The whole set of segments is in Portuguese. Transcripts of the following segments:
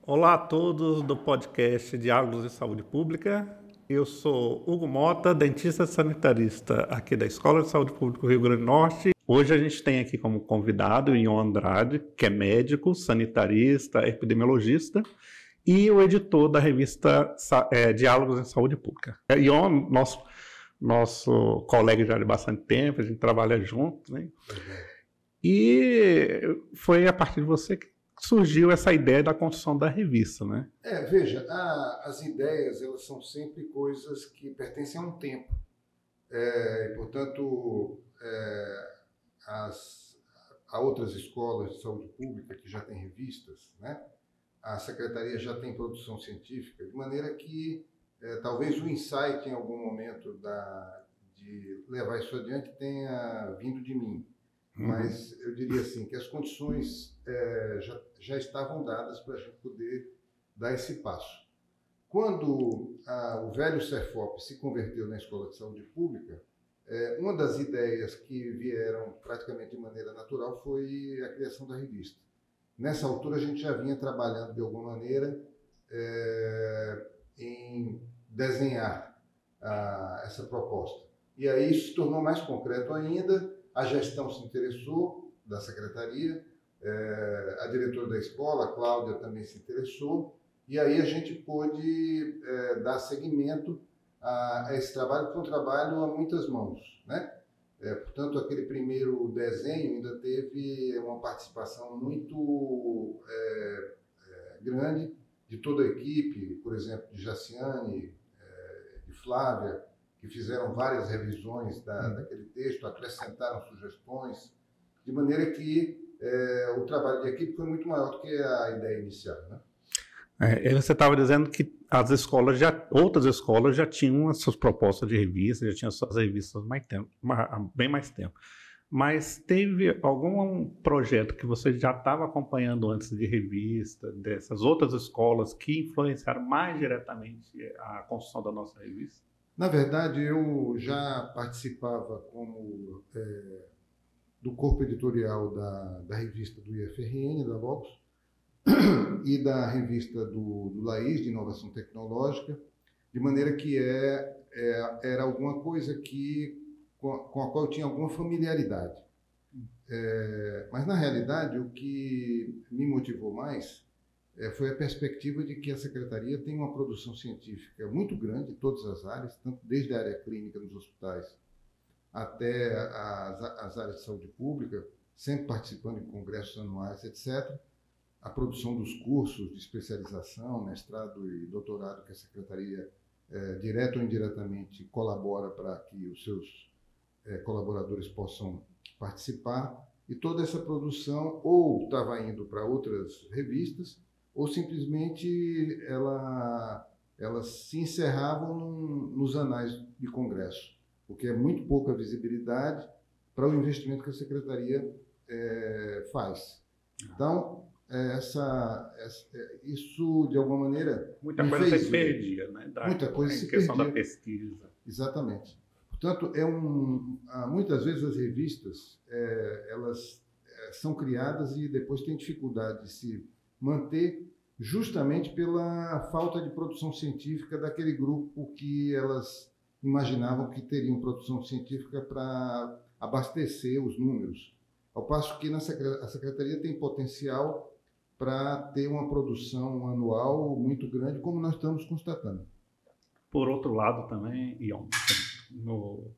Olá a todos do podcast Diálogos de Saúde Pública. Eu sou Hugo Mota, dentista sanitarista aqui da Escola de Saúde Pública do Rio Grande do Norte. Hoje a gente tem aqui como convidado o Ion Andrade, que é médico, sanitarista, epidemiologista e o editor da revista Diálogos em Saúde Pública. Ion, nosso colega já de bastante tempo, a gente trabalha junto, né? E foi a partir de você que surgiu essa ideia da construção da revista, né? Veja, as ideias, elas são sempre coisas que pertencem a um tempo. Portanto, há outras escolas de saúde pública que já têm revistas, né? A secretaria já tem produção científica, de maneira que talvez o insight em algum momento de levar isso adiante tenha vindo de mim. Mas eu diria assim, que as condições já estavam dadas para a gente poder dar esse passo. Quando o velho Cefop se converteu na Escola de Saúde Pública, uma das ideias que vieram praticamente de maneira natural foi a criação da revista. Nessa altura a gente já vinha trabalhando de alguma maneira em desenhar essa proposta. E aí isso se tornou mais concreto ainda. A gestão se interessou, da secretaria, a diretora da escola, a Cláudia, também se interessou, e aí a gente pôde dar seguimento a esse trabalho, que foi um trabalho a muitas mãos, né? Portanto, aquele primeiro desenho ainda teve uma participação muito grande de toda a equipe, por exemplo, de Jaciane, de Flávia, que fizeram várias revisões daquele texto, acrescentaram sugestões, de maneira que o trabalho de equipe foi muito maior do que a ideia inicial, né? Você estava dizendo que outras escolas já tinham as suas propostas de revista, já tinham as suas revistas há bem mais tempo. Mas teve algum projeto que você já estava acompanhando antes de revista, dessas outras escolas que influenciaram mais diretamente a construção da nossa revista? Na verdade, eu já participava do corpo editorial da revista do IFRN, da Locus, e da revista do Laís, de Inovação Tecnológica, de maneira que era alguma coisa com a qual eu tinha alguma familiaridade. Mas, na realidade, o que me motivou mais foi a perspectiva de que a Secretaria tem uma produção científica muito grande em todas as áreas, tanto desde a área clínica nos hospitais até as áreas de saúde pública, sempre participando em congressos anuais, etc. A produção dos cursos de especialização, mestrado e doutorado que a Secretaria, direto ou indiretamente, colabora para que os seus colaboradores possam participar. E toda essa produção ou estava indo para outras revistas, ou simplesmente elas se encerravam nos anais de congresso, o que é muito pouca visibilidade para o investimento que a Secretaria faz. Então, isso, de alguma maneira... Muita coisa se perdia, né? Muita coisa se perdia. Em questão da pesquisa. Exatamente. Portanto, muitas vezes as revistas, elas são criadas e depois têm dificuldade de se manter justamente pela falta de produção científica daquele grupo que elas imaginavam que teriam produção científica para abastecer os números. Ao passo que a Secretaria tem potencial para ter uma produção anual muito grande, como nós estamos constatando. Por outro lado também, Ion, no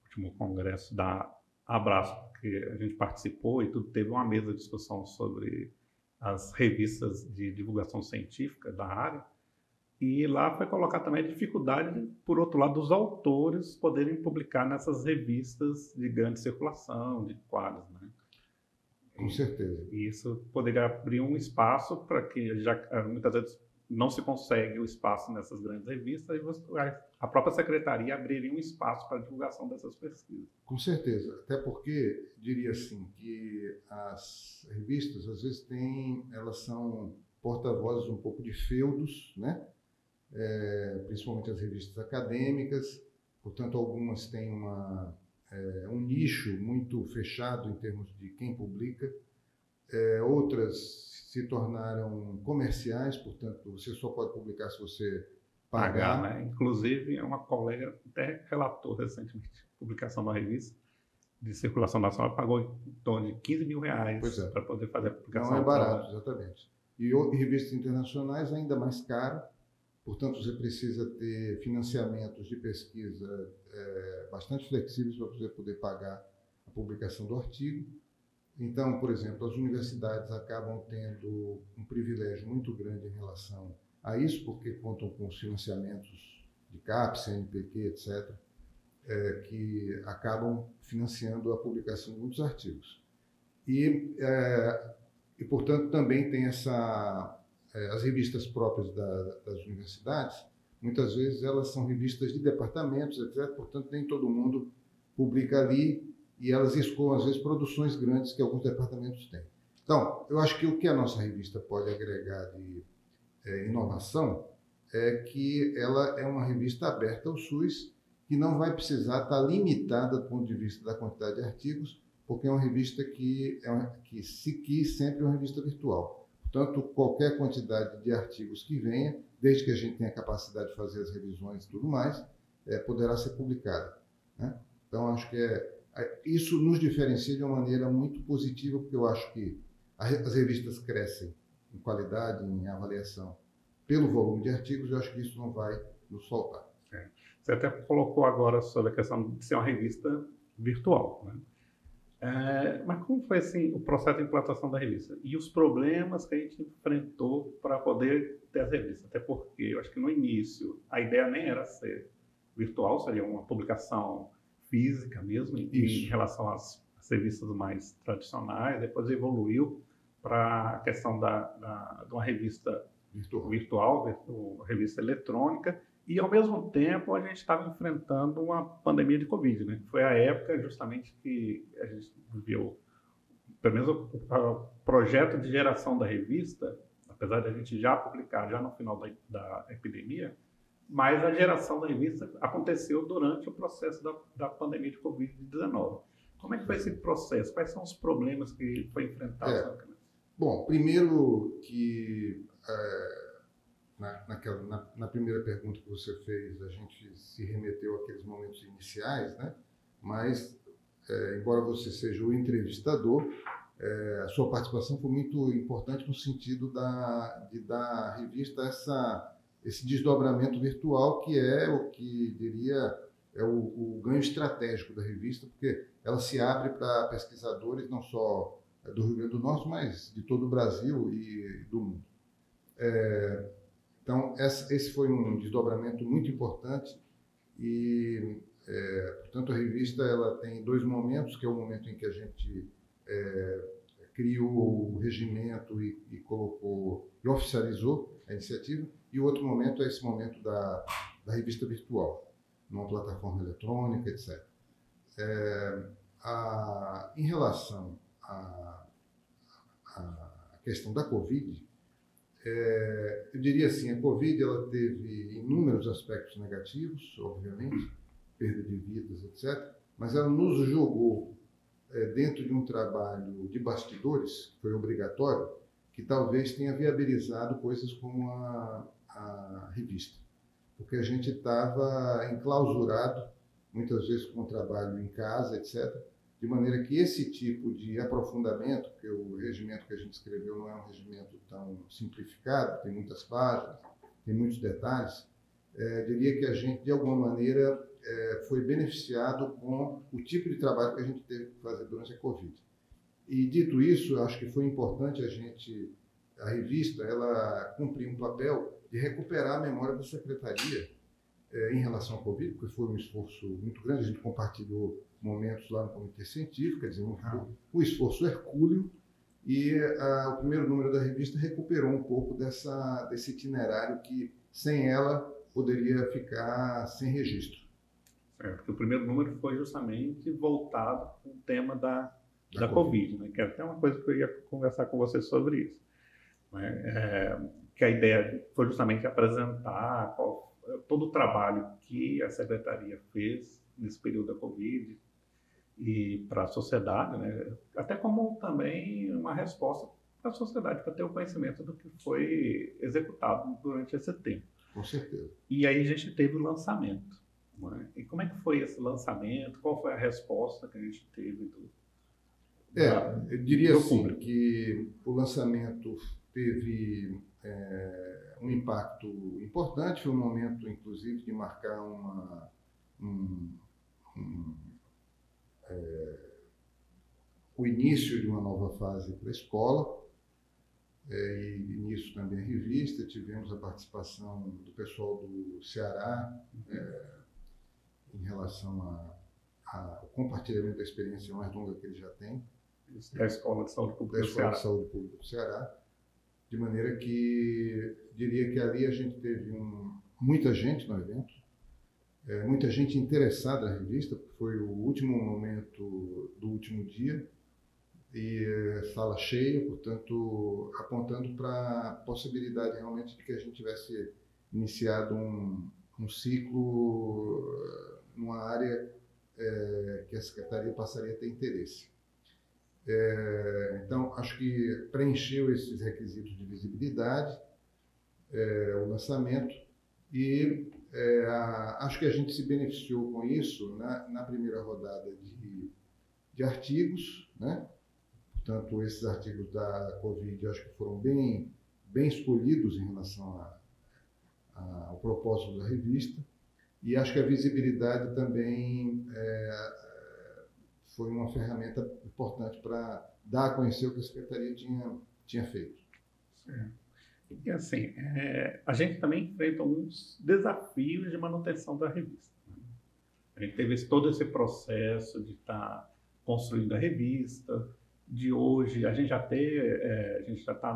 último congresso da Abraço, que a gente participou e tudo, teve uma mesa de discussão sobre as revistas de divulgação científica da área, e lá foi colocar também a dificuldade, por outro lado, dos autores poderem publicar nessas revistas de grande circulação, de quadros, né? Com certeza. E isso poderia abrir um espaço para que muitas vezes não se consegue o espaço nessas grandes revistas, e a própria secretaria abriria um espaço para a divulgação dessas pesquisas. Com certeza, até porque, diria assim, que as revistas, às vezes, elas são porta-vozes um pouco de feudos, né? Principalmente as revistas acadêmicas, portanto, algumas têm um nicho muito fechado em termos de quem publica, outras se tornaram comerciais, portanto, você só pode publicar se você Pagar, pagar. né? Inclusive, uma colega até relatou recentemente a publicação de uma revista de circulação nacional, pagou em torno de 15 mil Pois reais é, para poder fazer a não é publicação do barato, trabalho. exatamente. E revistas internacionais ainda mais caro, portanto, você precisa ter financiamentos de pesquisa bastante flexíveis para você poder pagar a publicação do artigo. Então, por exemplo, as universidades acabam tendo um privilégio muito grande em relação a isso, porque contam com os financiamentos de CAPES, CNPq, etc., que acabam financiando a publicação de muitos artigos. E portanto, também tem as revistas próprias das universidades, muitas vezes elas são revistas de departamentos, etc., portanto, nem todo mundo publica ali, e elas escoam, às vezes, produções grandes que alguns departamentos têm. Então, eu acho que o que a nossa revista pode agregar de inovação é que ela é uma revista aberta ao SUS, que não vai precisar estar limitada do ponto de vista da quantidade de artigos, porque é uma revista que se quis sempre uma revista virtual. Portanto, qualquer quantidade de artigos que venha, desde que a gente tenha a capacidade de fazer as revisões e tudo mais, poderá ser publicada, né? Então, acho que isso nos diferencia de uma maneira muito positiva, porque eu acho que as revistas crescem em qualidade, em avaliação, pelo volume de artigos, eu acho que isso não vai nos faltar. Você até colocou agora sobre a questão de ser uma revista virtual, né? Mas como foi assim, o processo de implantação da revista? E os problemas que a gente enfrentou para poder ter as revistas? Até porque eu acho que no início a ideia nem era ser virtual, seria uma publicação física mesmo, em relação às revistas mais tradicionais. Depois evoluiu para a questão de uma revista virtual, revista eletrônica. E, ao mesmo tempo, a gente estava enfrentando uma pandemia de Covid, né? Foi a época, justamente, que a gente viveu, pelo menos o projeto de geração da revista, apesar de a gente já publicar, já no final da epidemia, mas a geração da revista aconteceu durante o processo da pandemia de Covid-19. Como é que foi esse processo? Quais são os problemas que foi enfrentado? Bom, primeiro que... Na primeira pergunta que você fez, a gente se remeteu àqueles momentos iniciais, né? Mas, embora você seja o entrevistador, a sua participação foi muito importante no sentido de dar à revista esse desdobramento virtual, que é o que diria o ganho estratégico da revista, porque ela se abre para pesquisadores não só do Rio Grande do Norte, mas de todo o Brasil e do mundo. Então, esse foi um desdobramento muito importante e, portanto, a revista ela tem dois momentos, que é o momento em que a gente criou o regimento e colocou e oficializou a iniciativa, e o outro momento é esse momento da revista virtual, numa plataforma eletrônica, etc. Em relação à questão da Covid, eu diria assim, a Covid ela teve inúmeros aspectos negativos, obviamente, perda de vidas, etc., mas ela nos jogou dentro de um trabalho de bastidores, que foi obrigatório, que talvez tenha viabilizado coisas como a revista. Porque a gente estava enclausurado, muitas vezes com o trabalho em casa, etc., de maneira que esse tipo de aprofundamento, porque o regimento que a gente escreveu não é um regimento tão simplificado, tem muitas páginas, tem muitos detalhes, diria que a gente, de alguma maneira, foi beneficiado com o tipo de trabalho que a gente teve que fazer durante a Covid. E, dito isso, acho que foi importante a revista, ela cumprir um papel de recuperar a memória da secretaria em relação à Covid, porque foi um esforço muito grande, a gente compartilhou momentos lá no Comitê Científico, quer dizer, um esforço hercúleo, e o primeiro número da revista recuperou um pouco desse itinerário que, sem ela, poderia ficar sem registro. Porque o primeiro número foi justamente voltado com o tema da Covid, né? Que é até uma coisa que eu ia conversar com você sobre isso. Que a ideia foi justamente apresentar todo o trabalho que a Secretaria fez nesse período da Covid e para a sociedade, né? Até como também uma resposta para a sociedade, para ter o conhecimento do que foi executado durante esse tempo. Com certeza. E aí a gente teve o lançamento. Né? E como é que foi esse lançamento? Qual foi a resposta que a gente teve Eu diria do assim público? que o lançamento teve um impacto importante, foi um momento, inclusive, de marcar um, um, o início de uma nova fase para a escola, e nisso também a revista. Tivemos a participação do pessoal do Ceará em relação ao compartilhamento da experiência mais longa que eles já têm. Da Escola de Saúde Pública Da do Escola Ceará. de Saúde Pública do Ceará, de maneira que diria que ali a gente teve muita gente no evento, muita gente interessada na revista, porque foi o último momento do último dia, e sala cheia, portanto, apontando para a possibilidade realmente de que a gente tivesse iniciado um ciclo numa área que a Secretaria passaria a ter interesse. Então, acho que preencheu esses requisitos de visibilidade, o lançamento, e acho que a gente se beneficiou com isso na primeira rodada de artigos, né? Portanto, esses artigos da Covid acho que foram bem escolhidos em relação ao propósito da revista, e acho que a visibilidade também foi uma ferramenta importante para dar a conhecer o que a Secretaria tinha feito. Certo. E assim, a gente também enfrenta alguns desafios de manutenção da revista. A gente teve todo esse processo de estar construindo a revista, de hoje, a gente já está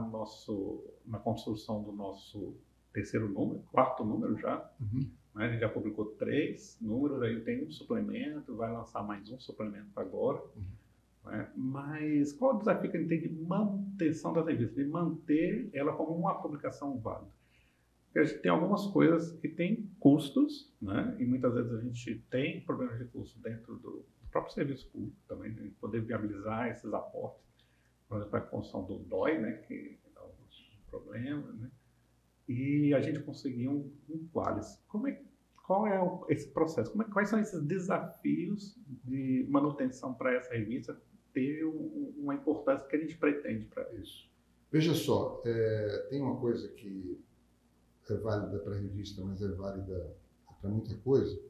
na construção do nosso terceiro número, quarto número já. Uhum. Né? A gente já publicou 3 números, aí tem um suplemento, vai lançar mais um suplemento agora. Né? Mas qual o desafio que a gente tem de manutenção da revista, de manter ela como uma publicação válida? Porque a gente tem algumas coisas que têm custos, né? E muitas vezes a gente tem problemas de custo dentro do próprio serviço público também, de poder viabilizar esses aportes, por exemplo, a construção do DOI, né? Que dá alguns problemas, né? E a gente conseguiu um Qualis. Qual é esse processo? Quais são esses desafios de manutenção para essa revista ter uma importância que a gente pretende para isso? Veja só, tem uma coisa que é válida para a revista, mas é válida para muita coisa,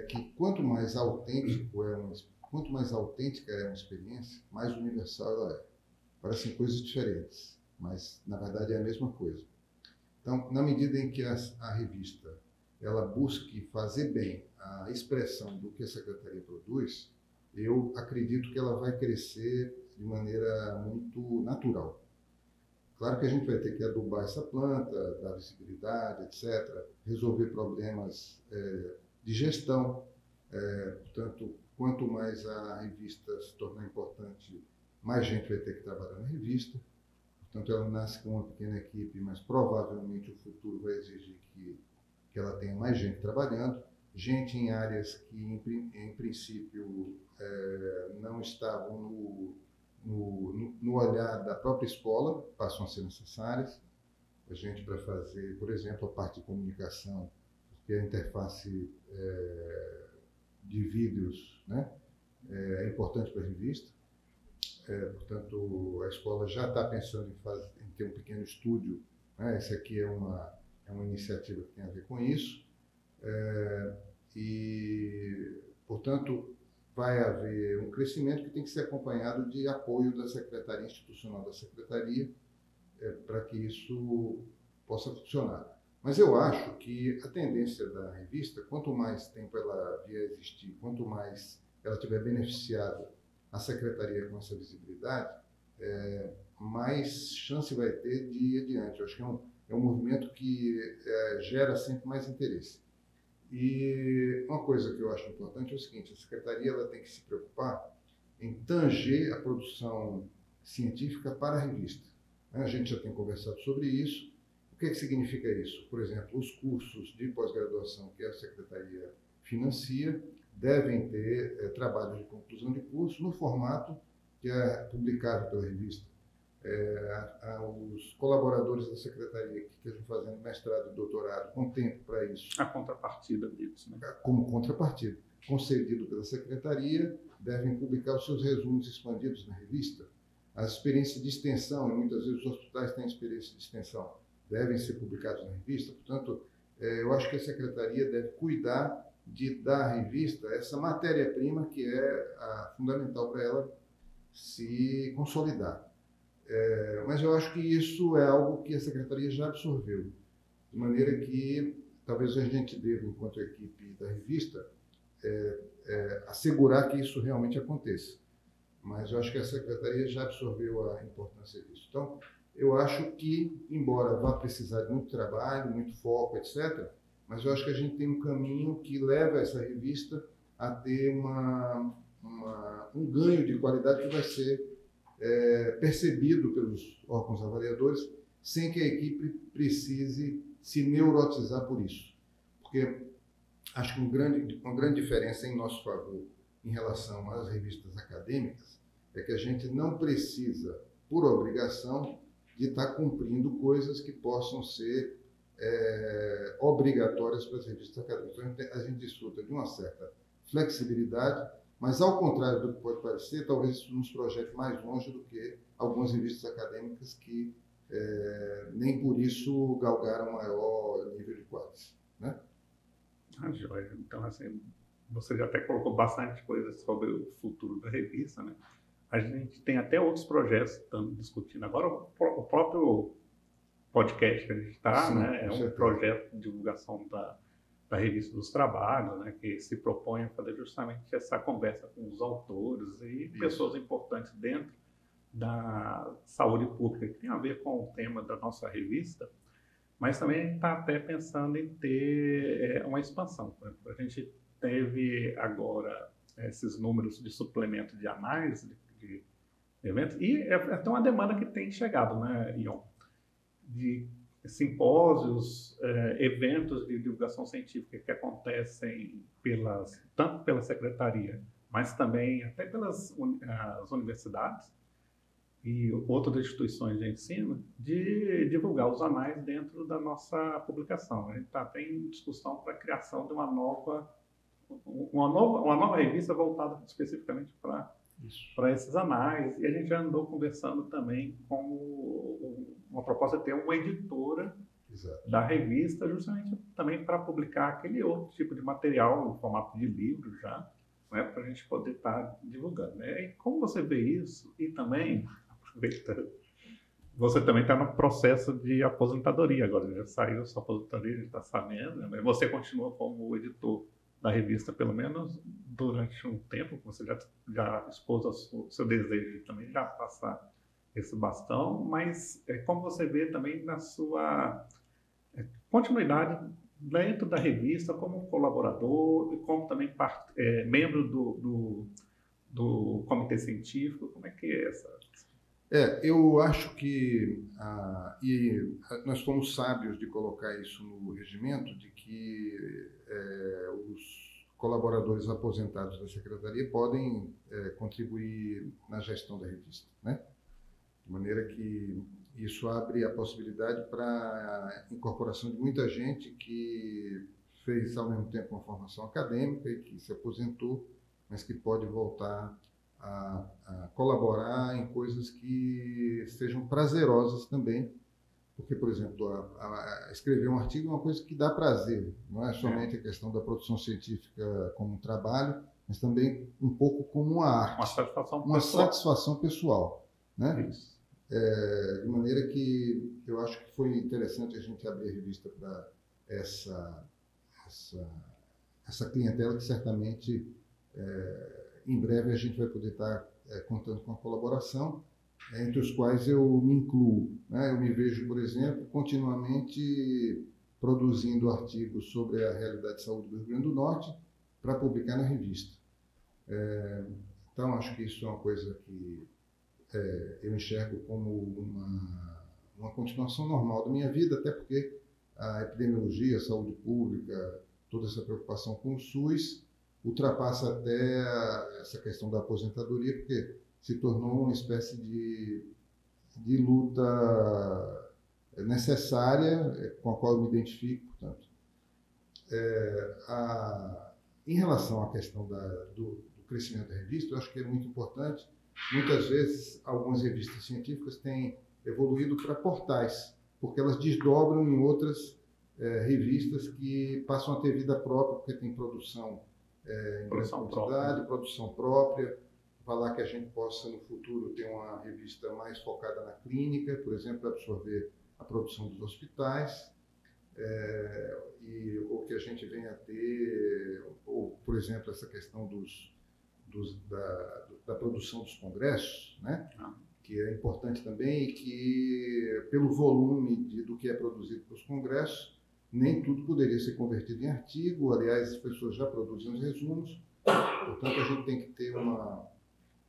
que quanto mais autêntica é uma experiência, mais universal ela é. Parecem coisas diferentes, mas na verdade é a mesma coisa. Então, na medida em que a revista ela busque fazer bem a expressão do que a Secretaria produz, eu acredito que ela vai crescer de maneira muito natural. Claro que a gente vai ter que adubar essa planta, dar visibilidade, etc., resolver problemas de gestão. Portanto, quanto mais a revista se tornar importante, mais gente vai ter que trabalhar na revista. Portanto, ela nasce com uma pequena equipe, mas provavelmente o futuro vai exigir que ela tenha mais gente trabalhando, gente em áreas que, em princípio, não estavam no olhar da própria escola, passam a ser necessárias. A gente para fazer, por exemplo, a parte de comunicação, porque a interface de vídeos, né, é importante para a revista. Portanto, a escola já está pensando em ter um pequeno estúdio. Né? Essa aqui é uma iniciativa que tem a ver com isso. E, portanto, vai haver um crescimento que tem que ser acompanhado de apoio da Secretaria Institucional da Secretaria para que isso possa funcionar. Mas eu acho que a tendência da revista, quanto mais tempo ela vier a existir, quanto mais ela tiver beneficiado a Secretaria com essa visibilidade, mais chance vai ter de ir adiante. Eu acho que é um movimento que gera sempre mais interesse. E uma coisa que eu acho importante é o seguinte: a Secretaria ela tem que se preocupar em tanger a produção científica para a revista. A gente já tem conversado sobre isso. O que significa isso? Por exemplo, os cursos de pós-graduação que a Secretaria financia devem ter trabalhos de conclusão de curso no formato que é publicado pela revista. aos colaboradores da secretaria que estejam fazendo mestrado e doutorado com tempo para isso. A contrapartida deles, né? Como contrapartida, concedido pela secretaria, devem publicar os seus resumos expandidos na revista. As experiências de extensão, e muitas vezes os hospitais têm experiência de extensão, devem ser publicados na revista. Portanto, eu acho que a secretaria deve cuidar de dar à revista essa matéria-prima que é fundamental para ela se consolidar. Mas eu acho que isso é algo que a secretaria já absorveu, de maneira que talvez a gente deva, enquanto equipe da revista, assegurar que isso realmente aconteça. Mas eu acho que a secretaria já absorveu a importância disso. Então, eu acho que, embora vá precisar de muito trabalho, muito foco, etc., mas eu acho que a gente tem um caminho que leva essa revista a ter um ganho de qualidade que vai ser percebido pelos órgãos avaliadores, sem que a equipe precise se neurotizar por isso. Porque acho que uma grande diferença em nosso favor em relação às revistas acadêmicas é que a gente não precisa, por obrigação, de estar cumprindo coisas que possam ser obrigatórias para as revistas acadêmicas. Então, a gente desfruta de uma certa flexibilidade, mas, ao contrário do que pode parecer, talvez isso nos projete mais longe do que algumas revistas acadêmicas que nem por isso galgaram maior nível de quadros, né? Joia. Então, assim, você já até colocou bastante coisa sobre o futuro da revista, né? A gente tem até outros projetos que estamos discutindo. Agora, o próprio podcast que a gente está, né, é um projeto de divulgação da Revista dos Trabalhos, né, que se propõe a fazer justamente essa conversa com os autores e pessoas importantes dentro da saúde pública, que tem a ver com o tema da nossa revista, mas também a gente está até pensando em ter uma expansão. Por exemplo, a gente teve agora esses números de suplemento de análise de eventos, e é até uma demanda que tem chegado, né, Ion? De simpósios, eventos de divulgação científica que acontecem tanto pela secretaria, mas também até pelas as universidades e outras instituições de ensino, de divulgar os anais dentro da nossa publicação. A gente está até em discussão para a criação de uma nova revista voltada especificamente para esses anais, e a gente já andou conversando também com uma proposta de ter uma editora da revista, justamente também para publicar aquele outro tipo de material em formato de livro já, né, para a gente poder estar divulgando, né? E como você vê isso? E também, aproveitando, você também está no processo de aposentadoria agora, já saiu da sua aposentadoria, a gente está sabendo, né? Mas você continua como editor da revista, pelo menos durante um tempo, você já expôs o seu desejo de também já passar esse bastão, mas como você vê também na sua continuidade dentro da revista, como colaborador e como também membro do comitê científico, como é que é essa? Eu acho que nós fomos sábios de colocar isso no regimento, de que os colaboradores aposentados da secretaria podem contribuir na gestão da revista, né? De maneira que isso abre a possibilidade para a incorporação de muita gente que fez ao mesmo tempo uma formação acadêmica e que se aposentou, mas que pode voltar a colaborar em coisas que sejam prazerosas também, porque, por exemplo, escrever um artigo é uma coisa que dá prazer, não é somente a questão da produção científica como um trabalho, mas também um pouco como uma arte, uma satisfação pessoal, né? Isso. De maneira que eu acho que foi interessante a gente abrir a revista para essa clientela que certamente em breve a gente vai poder estar contando com a colaboração, entre os quais eu me incluo, né? Eu me vejo, por exemplo, continuamente produzindo artigos sobre a realidade de saúde do Rio Grande do Norte para publicar na revista. Então, acho que isso é uma coisa que eu enxergo como uma continuação normal da minha vida, até porque a epidemiologia, a saúde pública, toda essa preocupação com o SUS ultrapassa até essa questão da aposentadoria, porque se tornou uma espécie de de luta necessária, com a qual eu me identifico, portanto. Em relação à questão do crescimento da revista, eu acho que é muito importante. Muitas vezes, algumas revistas científicas têm evoluído para portais, porque elas desdobram em outras revistas que passam a ter vida própria, porque tem produção em grande quantidade, produção própria. Falar que a gente possa, no futuro, ter uma revista mais focada na clínica, por exemplo, absorver a produção dos hospitais, ou que a gente venha a ter, ou, por exemplo, essa questão da produção dos congressos, né? Que é importante também e que, pelo volume do que é produzido para os congressos, nem tudo poderia ser convertido em artigo. Aliás, as pessoas já produzem os resumos, portanto, a gente tem que ter uma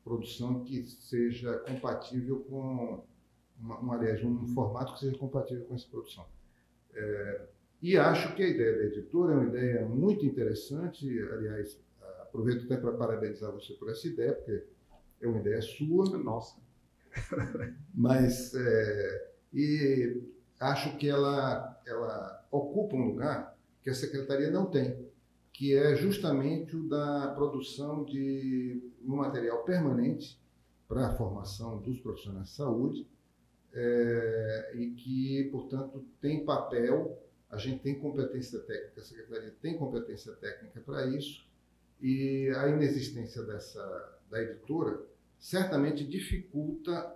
produção que seja compatível com, um formato que seja compatível com essa produção. E acho que a ideia da editora é uma ideia muito interessante. Aliás, aproveito até para parabenizar você por essa ideia, porque é uma ideia sua. Nossa! Mas, e acho que ela ocupa um lugar que a Secretaria não tem, que é justamente o da produção de um material permanente para a formação dos profissionais de saúde, e que, portanto, tem papel, a gente tem competência técnica, a Secretaria tem competência técnica para isso, e a inexistência da editora certamente dificulta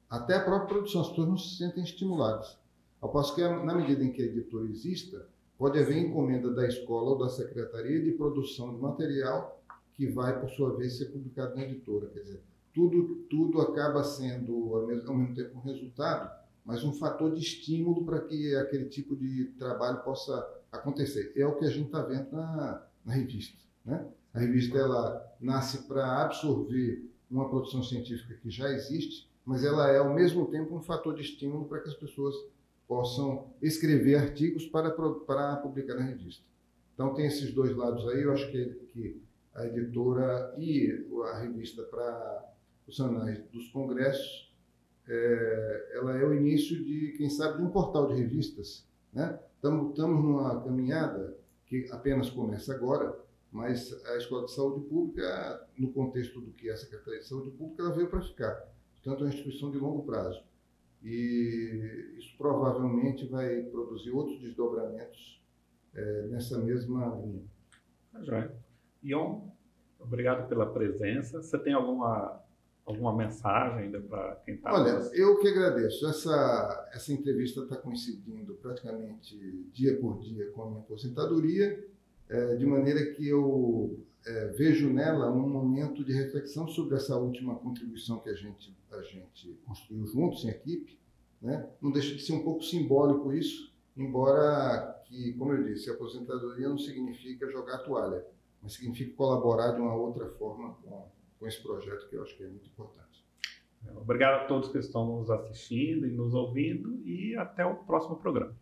até a própria produção, as pessoas não se sentem estimuladas. Ao passo que, na medida em que a editora exista, pode haver encomenda da escola ou da secretaria de produção de material que vai, por sua vez, ser publicado na editora. Quer dizer, tudo acaba sendo, ao mesmo tempo, um resultado, mas um fator de estímulo para que aquele tipo de trabalho possa acontecer. É o que a gente está vendo na revista, né? A revista ela nasce para absorver uma produção científica que já existe, mas ela é, ao mesmo tempo, um fator de estímulo para que as pessoas possam escrever artigos para publicar na revista. Então, tem esses dois lados aí. Eu acho que a editora e a revista para os anais dos congressos, ela é o início de, quem sabe, de um portal de revistas, né? Estamos numa caminhada que apenas começa agora, mas a Escola de Saúde Pública, no contexto do que é a Secretaria de Saúde Pública, ela veio para ficar. Portanto, é uma instituição de longo prazo. E isso provavelmente vai produzir outros desdobramentos nessa mesma linha. Joia. Ion, obrigado pela presença. Você tem alguma mensagem ainda para quem está? Olha, eu que agradeço. Essa entrevista está coincidindo praticamente dia por dia com a minha aposentadoria, de maneira que eu vejo nela um momento de reflexão sobre essa última contribuição que a gente construiu juntos, em equipe, né? Não deixa de ser um pouco simbólico isso, embora que, como eu disse, a aposentadoria não significa jogar a toalha, mas significa colaborar de uma outra forma com esse projeto, que eu acho que é muito importante. Obrigado a todos que estão nos assistindo e nos ouvindo, e até o próximo programa.